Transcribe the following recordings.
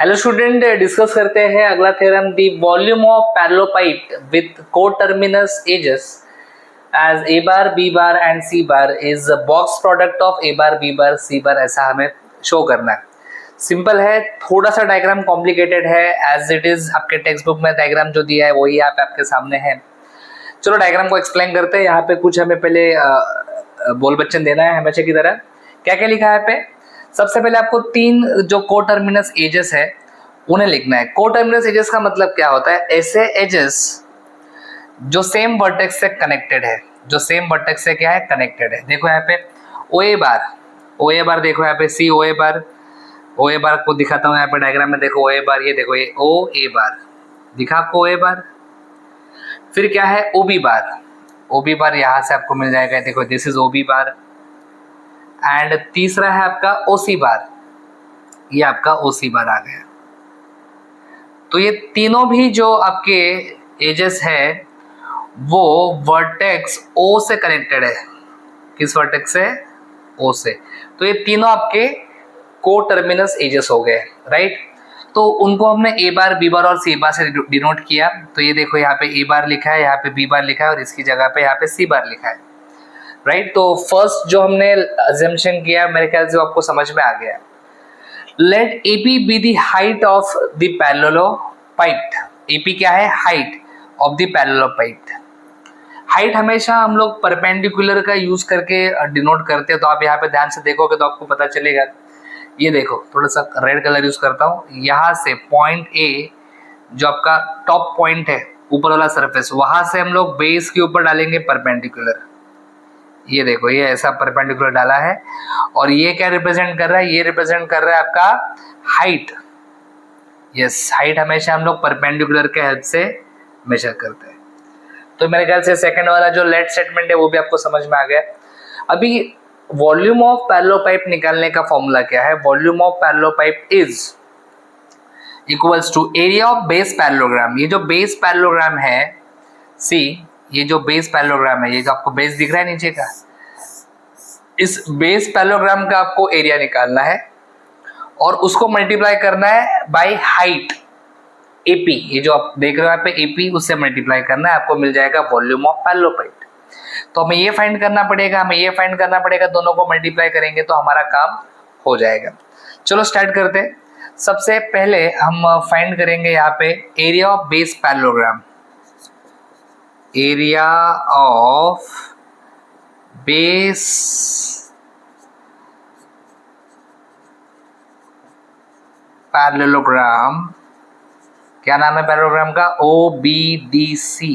Hello student, discuss करते हैं अगला theorem, the volume of parallelopiped with coterminous edges as a bar b bar and c bar is box product of a bar b bar c bar, ऐसा हमें show करना है। Simple है, थोड़ा सा डायग्राम कॉम्प्लिकेटेड है, एज इट इज आपके textbook में डायग्राम जो दिया है वही यहाँ पे आपके सामने है। चलो डायग्राम को एक्सप्लेन करते हैं। यहाँ पे कुछ हमें पहले बोल बच्चन देना है हमेशा की तरह। क्या क्या लिखा है यहाँ पे? सबसे पहले आपको तीन जो कोटर्मिनस एजेस है उन्हें लिखना है। कोटर्मिनस एजेस का मतलब क्या होता है? ऐसे एजेस जो सेम वर्टेक्स से कनेक्टेड है, जो सेम वर्टेक्स से क्या है, कनेक्टेड है। देखो यहाँ पे ओ ए बार देखो यहाँ पे, सी ओ ए बार को दिखाता हूँ यहाँ पे डायग्राम में। देखो ओ ए बार, ये देखो ये ओ ए बार दिखा आपको, ओ ए बार। फिर क्या है? ओ बी बार यहाँ से आपको मिल जाएगा, देखो this is O B bar. And तीसरा है आपका ओ सी बार, ये आपका ओ सी बार आ गया। तो ये तीनों भी जो आपके एजेस है वो वर्टेक्स ओ से कनेक्टेड है। किस वर्टेक्स से? ओ से। तो ये तीनों आपके कोटर्मिनस एजेस हो गए, राइट। तो उनको हमने ए बार बी बार और सी बार से डिनोट किया। तो ये देखो यहाँ पे ए बार लिखा है, यहाँ पे बी बार लिखा है और इसकी जगह पे यहाँ पे सी बार लिखा है, राइट। तो फर्स्ट जो हमने अजम्पशन किया मेरे ख्याल से वो आपको समझ में आ गया। Let AP be the height of the parallelopiped. AP क्या है? Height of the parallelopiped. Height हमेशा हम लोग परपेंडिकुलर का यूज करके डिनोट करते हैं। तो आप यहाँ पे ध्यान से देखोगे तो आपको पता चलेगा। ये देखो, थोड़ा सा रेड कलर यूज करता हूँ। यहाँ से पॉइंट ए जो आपका टॉप पॉइंट है, ऊपर वाला सरफेस, वहां से हम लोग बेस के ऊपर डालेंगे परपेंडिकुलर। ये देखो, ये ऐसा परपेंडिकुलर डाला है। और ये क्या रिप्रेजेंट कर रहा है? ये रिप्रेजेंट कर रहा है आपका हाइट। यस, हाइट हमेशा हम लोग परपेंडिकुलर के हेल्प से मेजर करते हैं। तो मेरे ख्याल से सेकंड वाला जो लेट स्टेटमेंट है वो भी आपको समझ में आ गया। अभी वॉल्यूम ऑफ पैरेललोपाइड निकालने का फॉर्मूला क्या है? Volume of parallelopiped is equals to area of base parallelogram. ये जो बेस पैरेललोग्राम है, सी ये जो बेस पैरेललोग्राम है, ये जो आपको बेस दिख रहा है नीचे का, इस बेस पैरेललोग्राम का आपको एरिया निकालना है और उसको मल्टीप्लाई करना है बाय हाइट एपी। ये जो आप देख रहे हो यहाँ पे एपी, उससे मल्टीप्लाई करना है, आपको मिल जाएगा वॉल्यूम ऑफ पैरेललोपाइड। तो हमें ये फाइंड करना पड़ेगा, दोनों को मल्टीप्लाई करेंगे तो हमारा काम हो जाएगा। चलो स्टार्ट करते हैं। सबसे पहले हम फाइंड करेंगे यहाँ पे area of base parallelogram. Area of base parallelogram, क्या नाम है पैरेललोग्राम का? OBDC।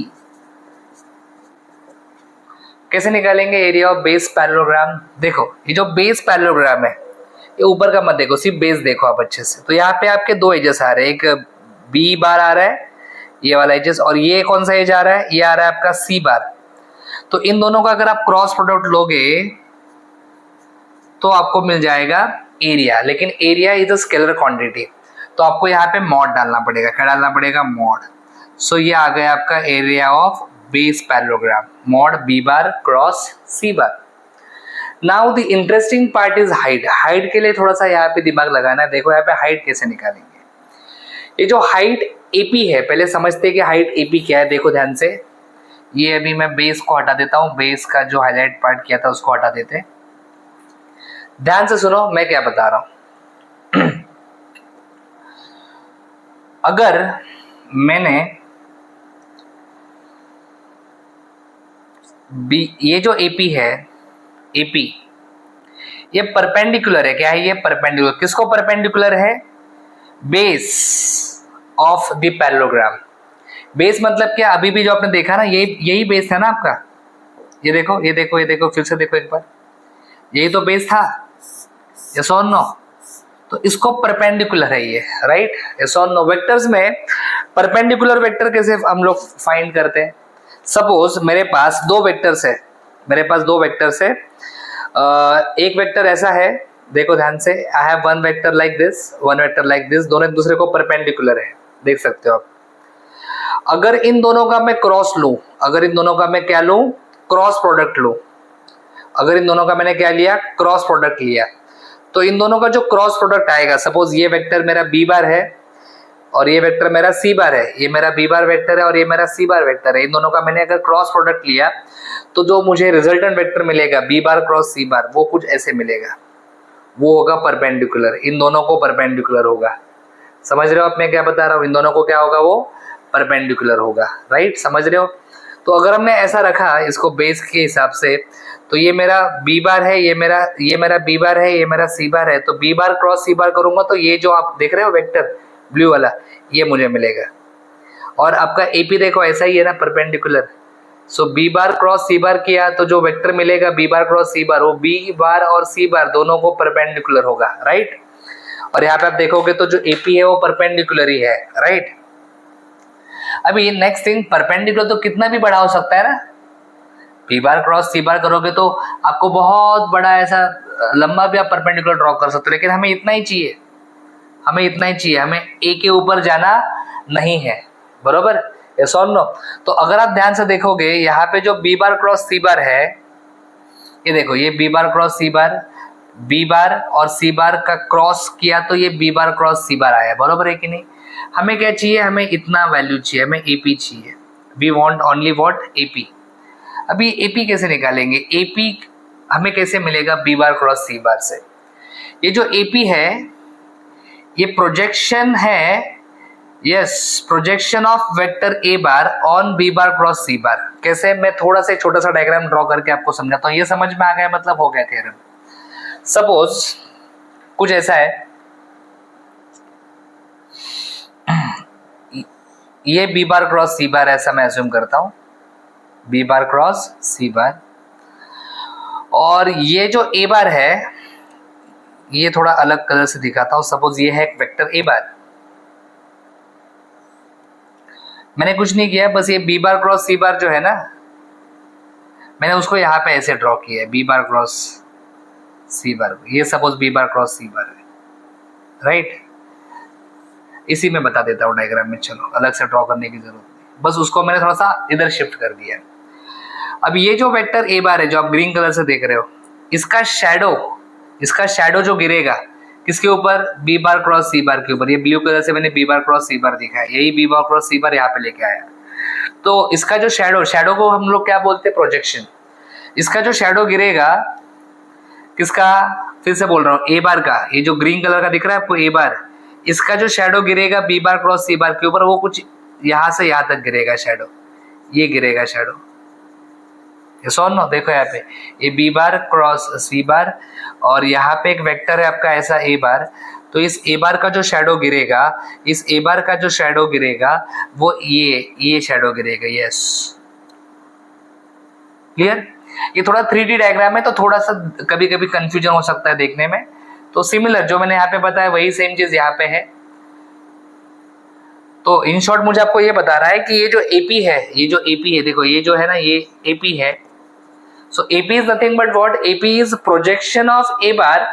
कैसे निकालेंगे एरिया ऑफ बेस पैरेललोग्राम? देखो, ये जो बेस पैरेललोग्राम है, ये ऊपर का मत देखो, सिर्फ बेस देखो आप अच्छे से। तो यहाँ पे आपके दो एजेस आ रहे हैं, एक बी बार आ रहा है, ये वाला एजेस, और ये कौन सा एज आ रहा है? ये आ रहा है आपका सी बार। तो इन दोनों का अगर आप क्रॉस प्रोडक्ट लोगे तो आपको मिल जाएगा एरिया। लेकिन area is a scalar quantity, तो आपको यहाँ पे मॉड डालना पड़ेगा। क्या डालना पड़ेगा? मॉड। सो ये आ गया आपका area of base parallelogram, mod B bar cross C bar. Now the interesting part is height. Height के लिए थोड़ा सा यहाँ पे दिमाग लगाना है। देखो यहाँ पे हाइट कैसे निकालेंगे। ये जो हाइट एपी है, पहले समझते हैं कि हाइट एपी क्या है। देखो ध्यान से, ये अभी मैं बेस को हटा देता हूँ, बेस का जो हाईलाइट पार्ट किया था उसको हटा देते हैं। ध्यान से सुनो मैं क्या बता रहा हूं। अगर मैंने ये जो एपी है, एपी ये परपेंडिकुलर है। क्या है ये? परपेंडिकुलर। किसको परपेंडिकुलर है? Base of the parallelogram. Base मतलब क्या? अभी भी जो आपने देखा ना, यही बेस था ना आपका। ये देखो, फिर से देखो एक बार, यही तो बेस था। यस और नो? तो इसको परपेंडिकुलर है ये, राइट। यस और नो? वेक्टर्स में परपेंडिकुलर वेक्टर कैसे हम लोग फाइंड करते हैं? सपोज मेरे पास दो वेक्टर्स है, एक वेक्टर ऐसा है, देखो ध्यान से, I have one vector like this, one vector like this, दोनों एक दूसरे को परपेंडिकुलर है, देख सकते हो आप। अगर इन दोनों का मैं क्रॉस लूं, क्या लूं? क्रॉस प्रोडक्ट लूं। अगर इन दोनों का मैंने क्या लिया? क्रॉस प्रोडक्ट लिया। तो इन दोनों का जो क्रॉस प्रोडक्ट आएगा, सपोज ये वेक्टर मेरा बी बार है और ये वेक्टर मेरा सी बार है, ये मेरा बी बार वेक्टर है और ये मेरा सी बार वेक्टर है। इन दोनों का मैंने अगर क्रॉस प्रोडक्ट लिया तो जो मुझे रिजल्टेंट वेक्टर मिलेगा बी बार क्रॉस सी बार, वो कुछ ऐसे मिलेगा, वो होगा परपेंडिकुलर, इन दोनों को परपेंडिकुलर होगा। समझ रहे हो आप मैं क्या बता रहा हूँ? इन दोनों को क्या होगा, वो परपेंडिकुलर होगा, राइट, समझ रहे हो? तो अगर हमने ऐसा रखा इसको बेस के हिसाब से, तो ये मेरा बी बार है, ये मेरा बी बार है, ये मेरा सी बार है, तो बी बार क्रॉस सी बार करूंगा तो ये जो आप देख रहे हो वेक्टर ब्लू वाला, ये मुझे मिलेगा। और आपका एपी देखो ऐसा ही है ना, परपेंडिकुलर। सो बी बार क्रॉस सी बार किया तो जो वेक्टर मिलेगा बी बार क्रॉस सी बार, वो बी बार और सी बार दोनों को परपेंडिकुलर होगा, राइट। और यहाँ पे आप देखोगे तो जो एपी है वो परपेंडिकुलर ही है, राइट। अभी नेक्स्ट थिंग, परपेंडिकुलर तो कितना भी बड़ा हो सकता है ना, बी बार क्रॉस सी बार करोगे तो आपको बहुत बड़ा ऐसा लंबा भी आप परपेंडिकुलर ड्रॉ कर सकते हो, लेकिन हमें इतना ही चाहिए, हमें इतना ही चाहिए, हमें ए के ऊपर जाना नहीं है, बरोबर, यस और नो। तो अगर आप ध्यान से देखोगे यहाँ पे जो बी बार क्रॉस सी बार है, ये देखो, ये बी बार क्रॉस सी बार, बी बार और सी बार का क्रॉस किया तो ये बी बार क्रॉस सी बार आया, बरोबर है कि नहीं। हमें क्या चाहिए, हमें इतना वैल्यू चाहिए, हमें एपी चाहिए, we want only what, AP. अभी एपी कैसे निकालेंगे, एपी हमें कैसे मिलेगा बी बार क्रॉस सी बार से। ये जो एपी है ये प्रोजेक्शन है, yes, projection of vector a bar on b bar cross C bar. कैसे, मैं थोड़ा सा छोटा सा डायग्राम ड्रॉ करके आपको समझाता हूँ, ये समझ में आ गया, मतलब हो गया थ्योरम। सपोज कुछ ऐसा है, ये बी बार क्रॉस सी बार, ऐसा मैं अज्यूम करता हूं, बी बार क्रॉस सी बार, और ये जो ए बार है ये थोड़ा अलग कलर से दिखाता हूं। सपोज ये है एक वेक्टर ए बार, मैंने कुछ नहीं किया, बस ये बी बार क्रॉस सी बार जो है ना, मैंने उसको यहाँ पे ऐसे ड्रॉ किया है, बी बार क्रॉस सी बार, ये सपोज बी बार क्रॉस सी बार है, राइट। इसी में बता देता हूँ डायग्राम में, चलो अलग से ड्रॉ करने की जरूरत नहीं, बस उसको मैंने थोड़ा सा इधर शिफ्ट कर दिया। अब ये जो वेक्टर ए बार है जो आप ग्रीन कलर से देख रहे हो, इसका शैडो जो गिरेगा किसके ऊपर, बी बार क्रॉस सी बार के ऊपर। ये ब्लू कलर से मैंने बी बार क्रॉस सी बार दिखा है, यही बी बार क्रॉस सी बार यहाँ पे लेके आया। तो इसका जो शैडो को हम लोग क्या बोलते हैं, प्रोजेक्शन। इसका जो शैडो गिरेगा किसका, फिर से बोल रहा हूँ, ए बार का, ये जो ग्रीन कलर का दिख रहा है आपको ए बार, इसका जो शैडो गिरेगा बी बार क्रॉस सी बार के ऊपर, वो कुछ यहाँ से यहाँ तक गिरेगा शैडो, ये गिरेगा शैडो, ये सो नो। देखो यहाँ पे ये बी बार क्रॉस सी बार, और यहाँ पे एक वेक्टर है आपका ऐसा ए बार, तो इस ए बार का जो शैडो गिरेगा, इस ए बार का जो शैडो गिरेगा वो ये शैडो गिरेगा, यस, क्लियर। ये थोड़ा 3D डायग्राम है तो थोड़ा सा कभी कभी कंफ्यूजन हो सकता है देखने में, तो सिमिलर जो मैंने यहाँ पे बताया वही सेम चीज यहाँ पे है। तो इन शॉर्ट मुझे आपको ये बता रहा है कि ये जो एपी है, ये जो एपी है, देखो ये जो है ना, ये एपी है। So AP is nothing but what, AP is projection of a bar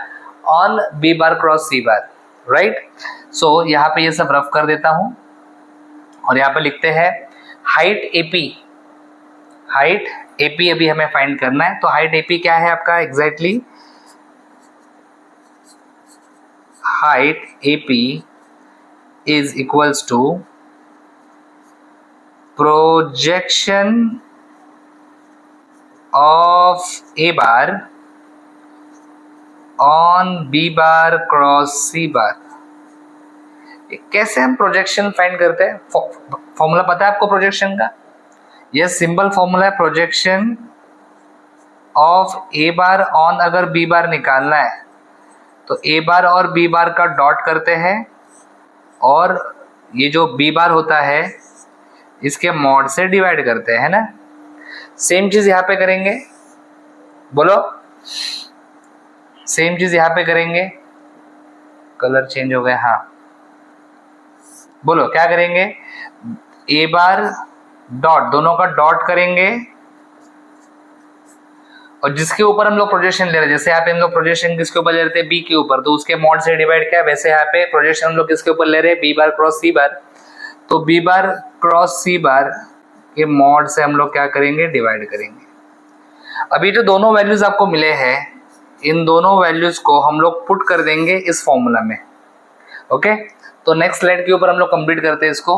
on b bar cross C bar, right. So यहाँ पे ये सब रफ कर देता हूं और यहाँ पे लिखते हैं हाइट एपी। हाइट एपी अभी हमें फाइंड करना है, तो हाइट एपी क्या है आपका exactly, height AP is equals to projection of A bar on B bar cross C bar। कैसे हम प्रोजेक्शन फाइंड करते हैं, फॉर्मूला पता है आपको प्रोजेक्शन का, यह सिंपल फॉर्मूला है, projection of a bar on, अगर बी बार निकालना है तो ए बार और बी बार का डॉट करते हैं, और ये जो बी बार होता है इसके मॉड से डिवाइड करते हैं, है ना। सेम चीज यहाँ पे करेंगे, बोलो, सेम चीज यहाँ पे करेंगे, कलर चेंज हो गया, हाँ बोलो क्या करेंगे, ए बार डॉट, दोनों का डॉट करेंगे, और जिसके ऊपर हम लोग प्रोजेक्शन ले रहे हैं, जैसे यहाँ पे हम लोग प्रोजेक्शन किसके ऊपर ले रहे थे, बी के ऊपर, तो उसके मॉड से डिवाइड किया, वैसे यहाँ पे प्रोजेक्शन हम लोग किसके ऊपर ले रहे हैं, बी बार क्रॉस सी बार, तो बी बार क्रॉस सी बार के मॉड से हम लोग क्या करेंगे, डिवाइड करेंगे। अभी जो दोनों वैल्यूज आपको मिले हैं, इन दोनों वैल्यूज को हम लोग पुट कर देंगे इस फॉर्मूला में, ओके। तो नेक्स्ट स्लाइड के ऊपर हम लोग कंप्लीट करते हैं इसको.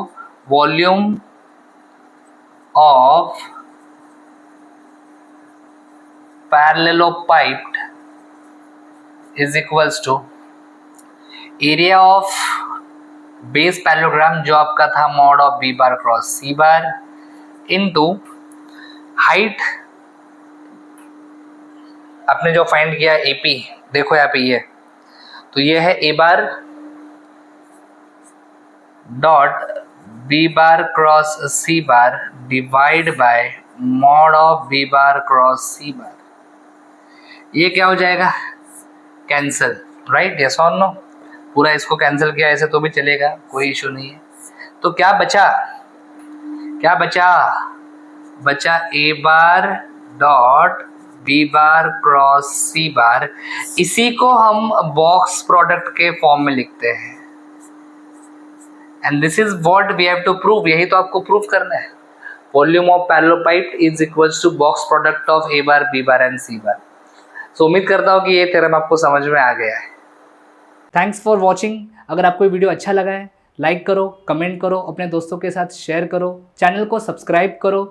Volume of parallelepiped is equals to area of base parallelogram जो आपका था mod of B bar cross C bar into height आपने जो फाइंड किया एपी. देखो यहाँ पे ये तो ये है a bar dot b bar cross C bar divide by mod of B bar cross C bar. ये क्या हो जाएगा? कैंसिल. राइट? यस और नो? पूरा इसको कैंसिल किया ऐसे तो भी चलेगा, कोई इशू नहीं है. तो क्या बचा? क्या बचा? बचा a bar dot b bar cross C bar. इसी को हम बॉक्स प्रोडक्ट के फॉर्म में लिखते हैं. And this is what we have to prove. यही तो आपको प्रूव करना है. Volume of parallelopiped is equals to box product of a bar b bar and c bar. So उम्मीद करता हूँ कि ये थ्योरम आपको समझ में आ गया है. Thanks for watching. अगर आपको ये वीडियो अच्छा लगा है लाइक करो, कमेंट करो, अपने दोस्तों के साथ शेयर करो, चैनल को सब्सक्राइब करो.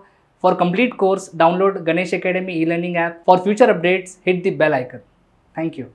For complete course download Ganesh Academy e learning app. For future updates hit the bell icon. Thank you.